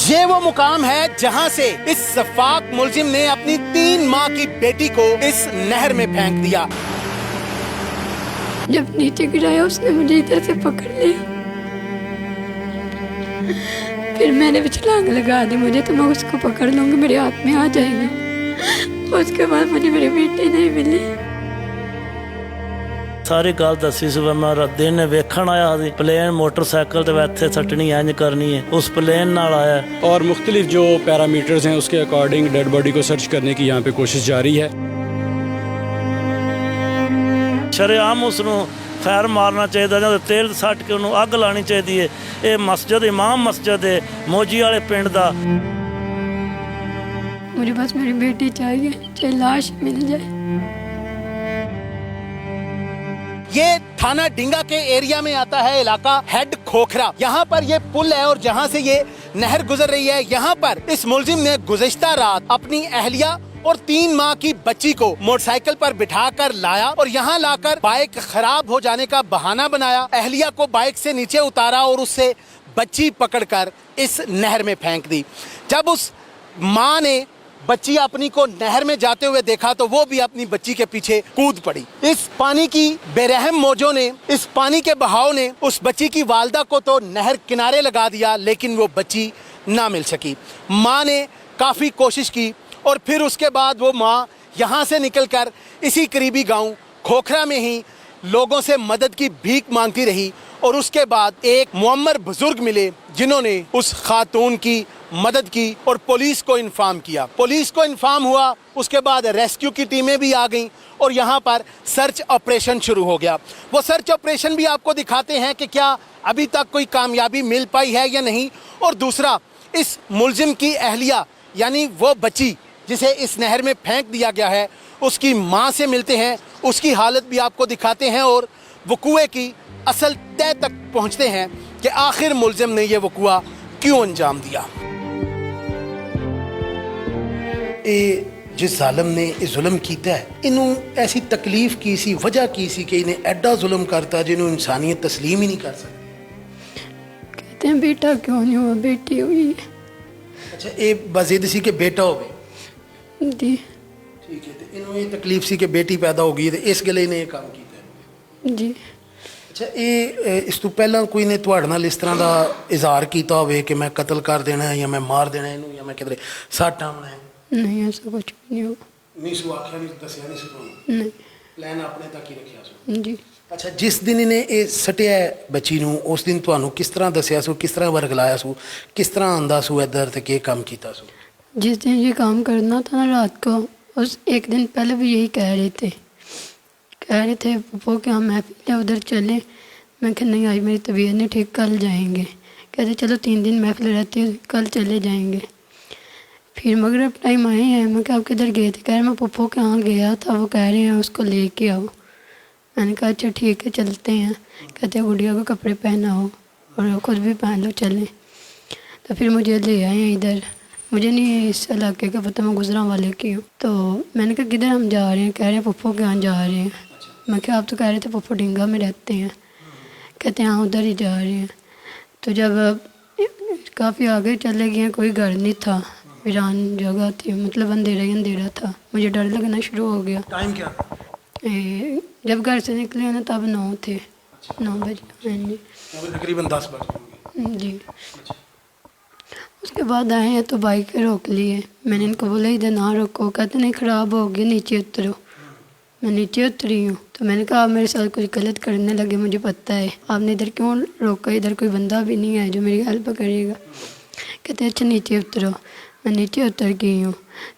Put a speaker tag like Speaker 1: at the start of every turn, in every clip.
Speaker 1: ये वो मुकाम है जहाँ से इस सफाक मुलजिम ने अपनी 3 माह की बेटी को इस नहर में फेंक दिया।
Speaker 2: जब नीचे गिराया उसने मुझे इधर से पकड़ लिया, फिर मैंने भी छलांग लगा दी। मुझे तो मैं उसको पकड़ लूंगी, मेरे हाथ में आ जाएगा। उसके बाद मुझे मेरी बेटी नहीं मिली।
Speaker 3: सारी गल दसी सी। मैं दिन वेखण आया सी, प्लेन मोटरसाइकिल तो इत्थे सट्टनी इंज करनी है, उस प्लेन नाल आया।
Speaker 4: और मुख्तलिफ जो पैरामीटर्स हैं उसके अकॉर्डिंग डेड बॉडी को सर्च करने की यहाँ पे कोशिश जारी है।
Speaker 3: शरेआम उसनूं फैर मारना चाहिए, ਜਾਂ तेल सट के उन्होंने अग लानी चाहिए है। ये मस्जिद इमाम मस्जिद है मोजी वाले पिंड दा।
Speaker 2: मुझे बस मेरी बेटी चाहिए, चाहे लाश मिल जाए।
Speaker 1: ये थाना डिंगा के एरिया में आता है इलाका हेड खोखरा। यहाँ पर ये पुल है और जहाँ से ये नहर गुजर रही है, यहाँ पर इस मुलजिम ने गुज़िश्ता रात अपनी अहलिया और 3 माह की बच्ची को मोटरसाइकिल पर बिठाकर लाया और यहाँ लाकर बाइक खराब हो जाने का बहाना बनाया। अहलिया को बाइक से नीचे उतारा और उससे बच्ची पकड़कर इस नहर में फेंक दी। जब उस माँ ने बच्ची अपनी को नहर में जाते हुए देखा तो वो भी अपनी बच्ची के पीछे कूद पड़ी। इस पानी की बेरहम मौजों ने, इस पानी के बहाव ने उस बच्ची की वालदा को तो नहर किनारे लगा दिया, लेकिन वो बच्ची ना मिल सकी। माँ ने काफ़ी कोशिश की और फिर उसके बाद वो माँ यहाँ से निकलकर इसी करीबी गांव खोखरा में ही लोगों से मदद की भीख मांगती रही और उसके बाद एक मुअम्मर बुजुर्ग मिले जिन्होंने उस खातून की मदद की और पुलिस को इन्फॉर्म किया। पुलिस को इन्फॉर्म हुआ, उसके बाद रेस्क्यू की टीमें भी आ गईं और यहाँ पर सर्च ऑपरेशन शुरू हो गया। वो सर्च ऑपरेशन भी आपको दिखाते हैं कि क्या अभी तक कोई कामयाबी मिल पाई है या नहीं। और दूसरा, इस मुलजिम की अहलिया यानी वो बच्ची जिसे इस नहर में फेंक दिया गया है, उसकी माँ से मिलते हैं, उसकी हालत भी आपको दिखाते हैं और वकूए की असल तय तक पहुँचते हैं कि आखिर मुलजिम ने ये वकूआ क्यों अंजाम दिया। जिस जालिम ने इस जुल्म किया है, इनू ऐसी तकलीफ की सी वजह की सी कि इन्हें एडा जुल्म करता जिन्होंने इंसानियत तस्लीम ही नहीं कर सकते।
Speaker 2: कहते हैं बेटा क्यों नहीं हुआ, बेटी हुई है।
Speaker 1: अच्छा, ये बजिद सी के बेटा हो
Speaker 2: जी,
Speaker 1: ठीक है। तो इन्हों ये तकलीफ सी कि बेटी पैदा हो गई, तो इस गले ने काम किया
Speaker 2: जी।
Speaker 1: अच्छा, ये इस तो पहला कोई ने तुहाडे नाल इस तरह का इजहार किया होवे कि मैं कत्ल कर देना है या मैं मार देना इनू या मैं किधरे सट आना है?
Speaker 2: नहीं, ऐसा कुछ नहीं हुआ।
Speaker 1: नहीं सु आख्या नहीं, दसिया नहीं सु,
Speaker 2: नहीं,
Speaker 1: प्लान अपने तक ही रखिया सु
Speaker 2: जी।
Speaker 1: अच्छा, जिस दिन इन्हें ये सटिया बच्ची नू, उस दिन तुहानू किस तरह दसिया सु, किस तरह वरगलाया सु, किस तरह आंदा सु इधर ते के काम कीता सु?
Speaker 2: जिस दिन ये काम करना था ना रात को, उस एक दिन पहले भी यही कह रहे थे पप्पो कि हम महफिल है उधर चले। मैं कहा नहीं, आज मेरी तबीयत नहीं ठीक, कल जाएंगे। कहते चलो 3 दिन महफिल रहती है, कल चले जाएंगे। फिर मगरब टाइम आए हैं, मैं कहा आप किधर गए थे? कह रहे मैं पप्पो के यहाँ गया था, वो कह रहे हैं उसको लेके आओ। मैंने कहा अच्छा ठीक है चलते हैं। कहते गुड़िया को कपड़े पहनाओ और ख़ुद भी पहन लो, चलें। तो फिर मुझे ले आए हैं इधर। मुझे नहीं इस इलाके का पता, मैं गुजरा वाले की हूँ। तो मैंने कहा किधर हम जा रहे हैं? कह रहे हैं पप्पो के यहाँ जा रहे हैं। मैं कहा आप तो कह रहे थे पप्पो डिंगा में रहते हैं। कहते हैं हाँ उधर ही जा रहे हैं। तो जब काफ़ी आगे चले गए, कोई घर नहीं था, वीरान जगह थी, मतलब अंधेरा ही अंधेरा था। मुझे डर लगना शुरू हो गया।
Speaker 1: टाइम क्या?
Speaker 2: जब घर से निकले ना तब 9 थे, 9 बजे। हाँ जी,
Speaker 1: तकरीबन 10 बजे
Speaker 2: जी। उसके बाद आए हैं तो बाइक रोक लिए। मैंने इनको बोला इधर ना रोको। कहते नहीं ख़राब हो गई, नीचे उतरो। मैं नीचे उतरी हूँ तो मैंने कहा आप मेरे साथ कुछ गलत करने लगे, मुझे पता है, आपने इधर क्यों रोका? इधर कोई बंदा भी नहीं है जो मेरी हेल्प करेगा। कहते अच्छा नीचे उतरो। मैं नीचे उतर गई हूँ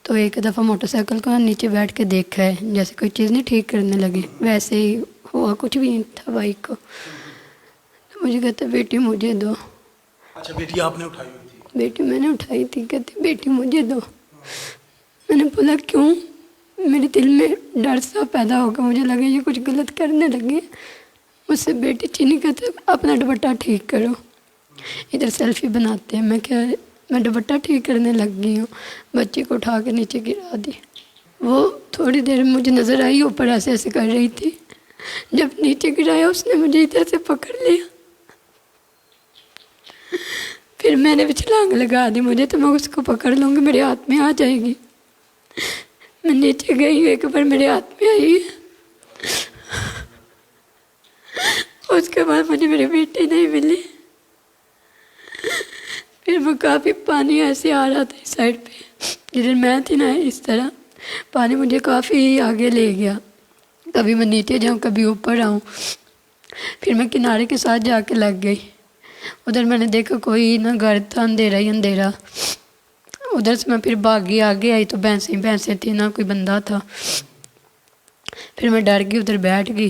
Speaker 2: तो एक दफ़ा मोटरसाइकिल को नीचे बैठ के देखा है, जैसे कोई चीज़ नहीं ठीक करने लगे, वैसे ही हुआ, कुछ भी नहीं था बाइक को। तो मुझे कहते बेटी मुझे दो।
Speaker 1: अच्छा, बेटी आपने उठाई हुई थी?
Speaker 2: बेटी मैंने उठाई थी। कहते बेटी मुझे दो। मैंने बोला क्यों? मेरे दिल में डर सा पैदा हो गया, मुझे लगा ये कुछ गलत करने लगे मुझसे। बेटी चीनी कहते अपना दुपट्टा ठीक करो, इधर सेल्फी बनाते हैं। मैं क्या, मैं दुपट्टा ठीक करने लग गई हूँ, बच्ची को उठा के नीचे गिरा दी। वो थोड़ी देर में मुझे नज़र आई, ऊपर ऐसे ऐसे कर रही थी। जब नीचे गिराया उसने मुझे इधर से पकड़ लिया, फिर मैंने भी छलांग लगा दी, मुझे तो मैं उसको पकड़ लूँगी, मेरे हाथ में आ जाएगी। मैं नीचे गई, एक बार मेरे हाथ में आई, उसके बाद मुझे मेरी बेटी नहीं मिली। फिर वो काफ़ी पानी ऐसे आ रहा था इस साइड पे, जिधर मैं थी ना, इस तरह पानी मुझे काफ़ी आगे ले गया। कभी मैं नीचे जाऊँ, कभी ऊपर आऊँ। फिर मैं किनारे के साथ जाके लग गई। उधर मैंने देखा कोई ना घर था, अंधेरा ही अंधेरा। उधर से मैं फिर भागी, आगे आई तो भैंसें थी ना, कोई बंदा था। फिर मैं डर गई, उधर बैठ गई।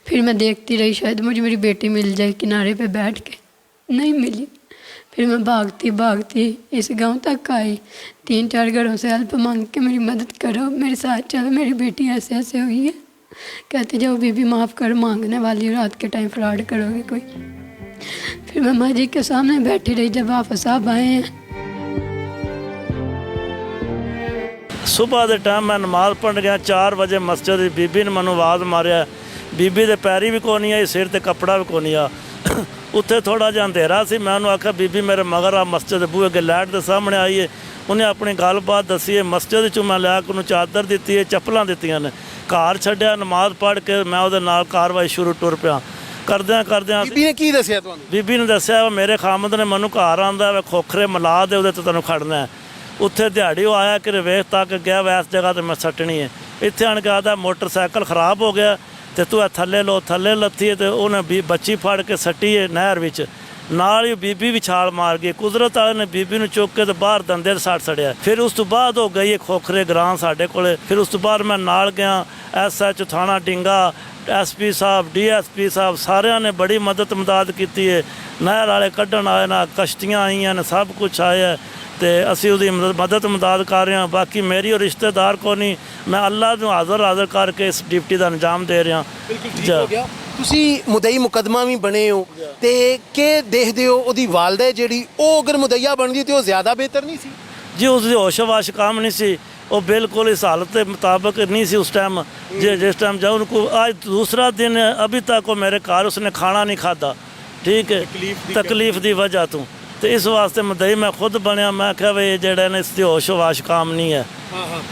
Speaker 2: फिर मैं देखती रही शायद मुझे मेरी बेटी मिल जाए, किनारे पे बैठ के, नहीं मिली। फिर मैं भागती इस गांव तक आई। 3-4 घरों से हेल्प मांग के मेरी मदद करो, मेरे साथ चलो, मेरी बेटी ऐसे ऐसे हुई है। कहते जाओ बीबी माफ़ कर, मांगने वाली रात के टाइम फ्रॉड करोगे कोई। फिर मैं माँ जी के सामने बैठी रही जब आप साहब आए हैं।
Speaker 3: सुबह के टाइम मैं नमाज पढ़ गया, 4 बजे मस्जिद बीबी ने मैनू आवाज़ मारिया। बीबी के पैरी भी कोनी आई, सिर ते कपड़ा भी कोनी आ। उत्थे थोड़ा जिहा अंधेरा सी। मैं उन्होंने आख्या बीबी मेरे मगर आ, मस्जिद दे बूहे अगे लाइट के सामने आई है। उन्हें अपनी गलबात दसी है। मस्जिद चों मैं लिया उन्होंने चादर दी है, चप्पलां दित्तियां ने। घर छड्डिया, नमाज पढ़ के मैं उहदे नाल कार्रवाई शुरू टुर पिया। करदियां
Speaker 1: बीबी ने की दसिया ਤੁਹਾਨੂੰ?
Speaker 3: बीबी ने दसिया मेरे खामद ने मैनू घर आंदा वे खोखरे मिला दे, उहदे ते तैनूं खड़ना है। उत्थे दिहाड़ी वो आया कि वेख तक गया वै इस जगह ते मैं सट्टनी है। इत्थे आण के आखदा मोटरसाइकिल खराब हो गया ते तू थल्ले थल्ले लत्थी है। तो उन्हें बच्ची फड़ के सट्टी है नहर विच, नाल ही बीबी भी छाल मार गई। कुदरत वाले ने बीबी नूं चुक के ते बाहर दंदे सड़ सड़िया। फिर उस तो बाद हो गई है खोखरे ग्रां साडे कोले। फिर उस तो बाद मैं नाल गया, SH थाना डिंगा, SP साहब, DSP साहब, सारिਆਂ ने बड़ी मदद की है। नहर वाले कढ़न आए ना, कश्तियाँ आईयां ने, सब कुछ आया है। तो असी उसकी मदद कर रहे हैं। बाकी मेरी और रिश्तेदार को नहीं, मैं अल्लाह ਨੂੰ हाज़र करके इस डिप्टी का अंजाम दे रहा।
Speaker 1: ਬਿਲਕੁਲ ਠੀਕ ਹੋ ਗਿਆ। ਤੁਸੀਂ ਮੁਦਈ ਮੁਕੱਦਮਾ ਵੀ ਬਣੇ ਹੋ ਤੇ ਕੀ ਦੇਖਦੇ ਹੋ ਉਹਦੀ ਵਾਲਦਾ ਜਿਹੜੀ ਉਹ ਅਗਰ ਮੁਦਈਆ ਬਣਦੀ ਤੇ ਉਹ ਜ਼ਿਆਦਾ ਬਿਹਤਰ ਨਹੀਂ ਸੀ?
Speaker 3: जी उसकी होशवाश काम नहीं सी, वो बिल्कुल इस हालत के मुताबिक नहीं सी उस टाइम। जिस टाइम जाओ उनको आज दूसरा दिन अभी तक वो मेरे घर उसने खाना नहीं खादा। ठीक है, तकलीफ की वजह तो इस वास्ते मदई मैं खुद बनया। मैं क्या भी जड़ा ने इसकी होशवाश काम नहीं है।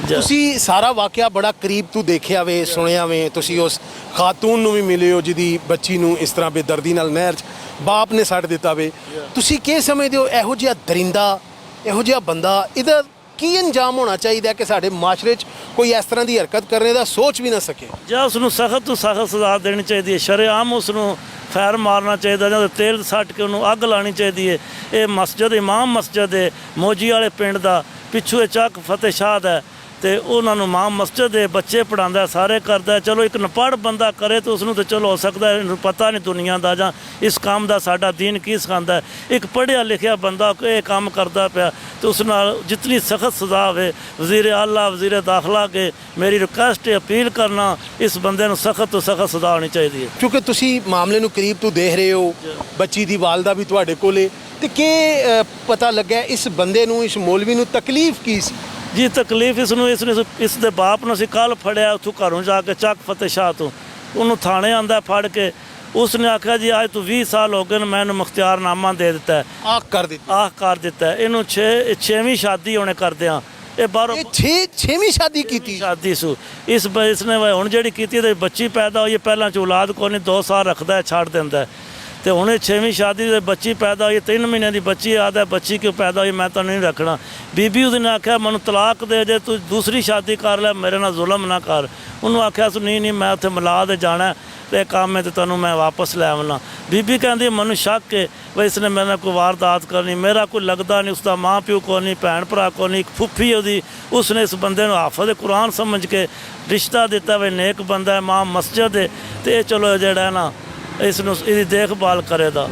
Speaker 1: ਤੁਸੀਂ ਸਾਰਾ ਵਾਕਿਆ ਬੜਾ ਕਰੀਬ ਤੋਂ ਦੇਖਿਆ ਵੇ, ਸੁਣਿਆ ਵੇ। ਤੁਸੀਂ ਉਸ ਖਾਤੂਨ ਨੂੰ ਵੀ ਮਿਲੇ ਹੋ ਜਿਹਦੀ ਬੱਚੀ ਨੂੰ ਇਸ ਤਰ੍ਹਾਂ ਬੇਦਰਦੀ ਨਾਲ ਨਹਿਰ 'ਚ ਬਾਪ ਨੇ ਸੱਟ ਦਿੱਤਾ ਵੇ। ਤੁਸੀਂ ਕੀ ਸਮਝਦੇ ਹੋ ਇਹੋ ਜਿਹਾ ਦਰਿੰਦਾ, ਇਹੋ ਜਿਹਾ ਬੰਦਾ, ਇਹਦਾ ਕੀ ਅੰਜਾਮ ਹੋਣਾ ਚਾਹੀਦਾ ਕਿ ਸਾਡੇ ਮਾਸ਼ਰੇ 'ਚ ਕੋਈ ਇਸ ਤਰ੍ਹਾਂ ਦੀ ਹਰਕਤ ਕਰਨੇ ਦਾ ਸੋਚ ਵੀ ਨਾ ਸਕੇ?
Speaker 3: ਜਾਂ ਉਸਨੂੰ ਸਖਤ ਤੋਂ ਸਖਤ ਸਜ਼ਾ ਦੇਣੀ ਚਾਹੀਦੀ ਹੈ। ਸ਼ਰੇਆਮ ਉਸਨੂੰ ਫੈਰ ਮਾਰਨਾ ਚਾਹੀਦਾ, ਜਾਂ ਤੇਲ ਸੱਟ ਕੇ ਉਹਨੂੰ ਅੱਗ ਲਾਉਣੀ ਚਾਹੀਦੀ ਹੈ। ਇਹ ਮਸਜਿਦ ਇਮਾਮ ਮਸਜਿਦ ਹੈ ਮੋਜੀ ਵਾਲੇ ਪਿੰਡ ਦਾ, ਪਿੱਛੋਂ ਇਹ ਚੱਕ ਫਤਿਹ ਸ਼ਾਹ ਦਾ। ਤੇ ਉਹਨਾਂ ਨੂੰ ਇਮਾਮ ਮਸਜਿਦ ਦੇ ਬੱਚੇ ਪੜਾਉਂਦਾ, ਸਾਰੇ ਕਰਦਾ। ਚਲੋ ਇੱਕ ਨਪੜ੍ਹ ਬੰਦਾ ਕਰੇ ਤਾਂ ਉਸਨੂੰ ਤਾਂ ਚਲੋ ਹੋ ਸਕਦਾ ਇਹਨੂੰ ਪਤਾ ਨਹੀਂ ਦੁਨੀਆ ਦਾ ਜਾਂ ਇਸ ਕੰਮ ਦਾ ਸਾਡਾ ਦੀਨ ਕੀ ਸਿਖਾਉਂਦਾ। ਇੱਕ ਪੜ੍ਹਿਆ ਲਿਖਿਆ ਬੰਦਾ ਇਹ ਕੰਮ ਕਰਦਾ ਪਿਆ ਤੇ ਉਸ ਨਾਲ ਜਿਤਨੀ ਸਖਤ ਸਜ਼ਾ ਹੋਵੇ। ਵਜ਼ੀਰ ਆਲਾ, ਵਜ਼ੀਰ ਦਾਖਲਾ ਕੇ ਮੇਰੀ ਰਿਕੁਐਸਟ ਹੈ, ਅਪੀਲ ਕਰਨਾ, ਇਸ ਬੰਦੇ ਨੂੰ ਸਖਤ ਤੋਂ ਸਖਤ ਸਜ਼ਾ ਹੋਣੀ ਚਾਹੀਦੀ ਹੈ।
Speaker 1: ਕਿਉਂਕਿ ਤੁਸੀਂ ਮਾਮਲੇ ਨੂੰ ਕਰੀਬ ਤੋਂ ਦੇਖ ਰਹੇ ਹੋ, ਬੱਚੀ ਦੀ ਵਾਲਦਾ ਵੀ ਤੁਹਾਡੇ ਕੋਲੇ, ਤੇ ਕੀ ਪਤਾ ਲੱਗਾ ਇਸ ਬੰਦੇ ਨੂੰ, ਇਸ ਮੌਲਵੀ ਨੂੰ ਤਕਲੀਫ ਕੀ ਸੀ?
Speaker 3: जी तकलीफ इसनूं इस दे बाप नूं असीं कल फड़िया उत्थों घरों जाके ਚੱਕ फतेह शाह तो उन्होंने थाने आंदा फड़ के। उसने आख्या जी आज तो 20 साल हो गए मैं इन्हूं मुख्तियारनामा दे दिता है, आख कर दिता है। इन्हूं 6ਵੀਂ शादी होने करदियां ये बाहरों
Speaker 1: 6ਵੀਂ शादी
Speaker 3: सू। इसने हुण जिहड़ी कीती ते बच्ची पैदा होई, पहलां च औलाद कोई नहीं, 2 साल रखदा है, छड्ड दिंदा है। तो हुणे 6ਵੀਂ शादी से बच्ची पैदा हुई, 3 महीने की बच्ची आदा बच्ची क्यों पैदा हुई, मैं तो नहीं रखना। बीबी उसने आख्या मैनू तलाक दे जे, तू दूसरी शादी कर ले, मेरे नाल जुल्म ना कर। उन्होंने आख्या तू नहीं मैं उत्थे मिला दे जाना तो काम है तो तैनूं मैं वापस लै आवना। बीबी कहती मैनू शक है भाई इसने मेरे नाल कोई वारदात करनी, मेरा कोई लगता नहीं, उसका माँ प्यो को नहीं, भैन भरा को नहीं, एक फुफी ਉਹਦੀ। उसने इस बंदे नूं हाफिज़ कुरान समझ के रिश्ता दिता वे नेक बंदा है, मां मस्जिद है, तो चलो जिहड़ा ना इसनूं इसदी देखभाल करेगा।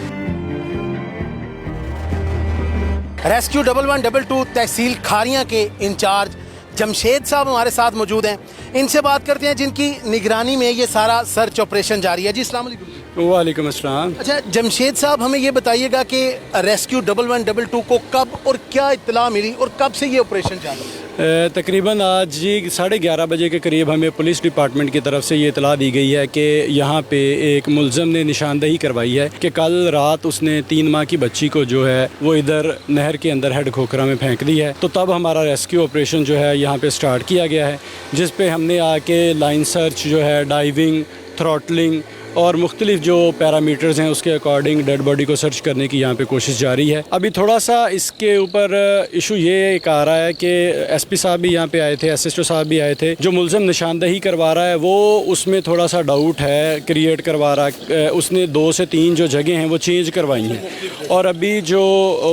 Speaker 1: रेस्क्यू 1122 तहसील खारियां के इंचार्ज जमशेद साहब हमारे साथ मौजूद हैं। इनसे बात करते हैं जिनकी निगरानी में ये सारा सर्च ऑपरेशन जारी है। जी अस्सलाम वालेकुम।
Speaker 4: वालेकुम अस्सलाम।
Speaker 1: अच्छा जमशेद साहब, हमें ये बताइएगा कि रेस्क्यू 1122 को कब और क्या इत्तला मिली और कब से ये ऑपरेशन जारी है?
Speaker 4: तकरीबन आज जी 11:30 बजे के करीब हमें पुलिस डिपार्टमेंट की तरफ से ये इतला दी गई है कि यहाँ पे एक मुलज़म ने निशानदही करवाई है कि कल रात उसने 3 माह की बच्ची को जो है वो इधर नहर के अंदर हेड खोखरा में फेंक दी है। तो तब हमारा रेस्क्यू ऑपरेशन जो है यहाँ पे स्टार्ट किया गया है, जिस पे हमने आके लाइन सर्च जो है, डाइविंग, थ्रॉटलिंग और मुख्तलिफ जो पैरामीटर्स हैं उसके अकॉर्डिंग डेड बॉडी को सर्च करने की यहाँ पे कोशिश जारी है। अभी थोड़ा सा इसके ऊपर इशू ये एक आ रहा है कि एसपी साहब भी यहाँ पे आए थे, एसएचओ साहब भी आए थे। जो मुलज़म निशानदही करवा रहा है वो उसमें थोड़ा सा डाउट है, क्रिएट करवा रहा है। उसने 2 से 3 जो जगह हैं वो चेंज करवाई हैं और अभी जो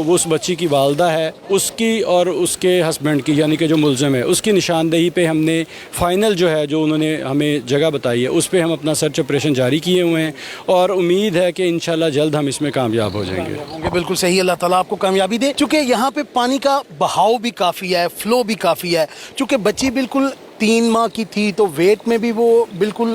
Speaker 4: उस बच्ची की वालदा है उसकी और उसके हस्बैंड की यानी कि जो मुलज़म है उसकी निशानदही पे हमने फ़ाइनल जो है जो उन्होंने हमें जगह बताई है उस पर हम अपना सर्च ऑपरेशन जारी किए हुए हैं और उम्मीद है कि इंशाल्लाह जल्द हम इसमें कामयाब हो जाएंगे।
Speaker 1: बिल्कुल सही, अल्लाह ताला आपको कामयाबी दे। चूँकि यहाँ पे पानी का बहाव भी काफ़ी है, फ्लो भी काफ़ी है। चूँकि बच्ची बिल्कुल 3 माह की थी तो वेट में भी वो बिल्कुल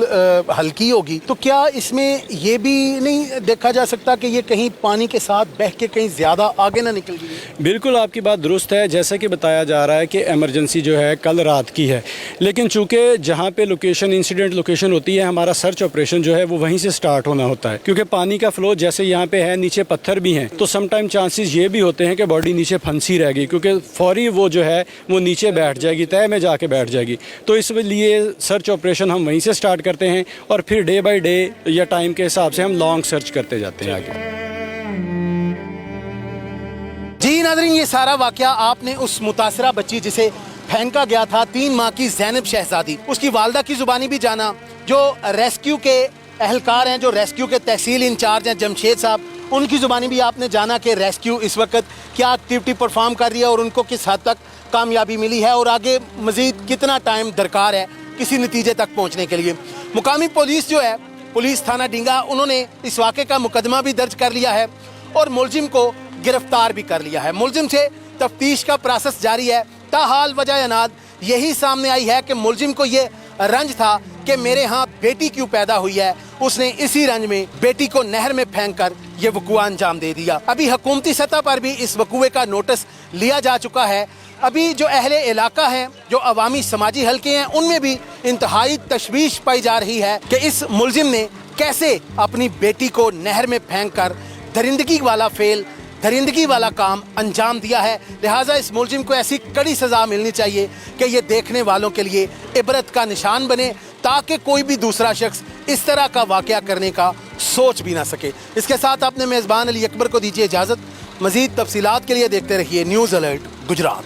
Speaker 1: हल्की होगी, तो क्या इसमें ये भी नहीं देखा जा सकता कि ये कहीं पानी के साथ बह के कहीं ज़्यादा आगे ना निकल गई?
Speaker 4: बिल्कुल आपकी बात दुरुस्त है। जैसा कि बताया जा रहा है कि एमरजेंसी जो है कल रात की है, लेकिन चूंकि जहां पे लोकेशन इंसिडेंट लोकेशन होती है हमारा सर्च ऑपरेशन जो है वो वहीं से स्टार्ट होना होता है, क्योंकि पानी का फ्लो जैसे यहाँ पे है, नीचे पत्थर भी हैं, तो समटाइम चांसेस ये भी होते हैं कि बॉडी नीचे फंसी रहेगी, क्योंकि फौरी वो जो है वो नीचे बैठ जाएगी, तय में जाके बैठ जाएगी। तो इसलिए सर्च ऑपरेशन हम वहीं से स्टार्ट करते हैं और फिर डे बाय डे या टाइम के हिसाब से हम लॉन्ग सर्च करते जाते हैं आगे।
Speaker 1: जी नाज़रीन, ये सारा वाकया आपने उस मुतासरा बच्ची जिसे फेंका गया था 3 माह की ज़ैनब शहजादी, उसकी वालदा की ज़ुबानी भी जाना। जो रेस्क्यू के एहलकार हैं, जो रेस्क्यू के तहसील इंचार्ज हैं जमशेद साहब, उनकी ज़ुबानी भी आपने जाना कि रेस्क्यू इस वक्त क्या एक्टिविटी परफॉर्म कर रही है और उनको किस हद तक कामयाबी मिली है और आगे मज़ीद कितना टाइम दरकार है किसी नतीजे तक पहुँचने के लिए। मुकामी पुलिस जो है, पुलिस थाना डींगा, उन्होंने इस वाक़े का मुकदमा भी दर्ज कर लिया है और मुलजिम को गिरफ्तार भी कर लिया है। मुलजिम से तफ्तीश का प्रोसेस जारी है। ताहाल वजह अनाद यही सामने आई है कि मुलजिम को ये रंज था कि मेरे यहाँ बेटी क्यों पैदा हुई है, उसने इसी रंज में बेटी को नहर में फेंक कर ये वक़ुआ अंजाम दे दिया। अभी हुकूमती सतह पर भी इस वक़ुए का नोटिस लिया जा चुका है। अभी जो अहले इलाका हैं, जो अवामी समाजी हल्के हैं, उनमें भी इंतहाई तशवीश पाई जा रही है कि इस मुलजिम ने कैसे अपनी बेटी को नहर में फेंक कर दरिंदगी वाला काम अंजाम दिया है। लिहाजा इस मुलजिम को ऐसी कड़ी सज़ा मिलनी चाहिए कि ये देखने वालों के लिए इबरत का निशान बने, ताकि कोई भी दूसरा शख्स इस तरह का वाक़या करने का सोच भी ना सके। इसके साथ अपने मेज़बान अली अकबर को दीजिए इजाज़त। मज़ीद तफसीलात के लिए देखते रहिए न्यूज़ अलर्ट गुजरात।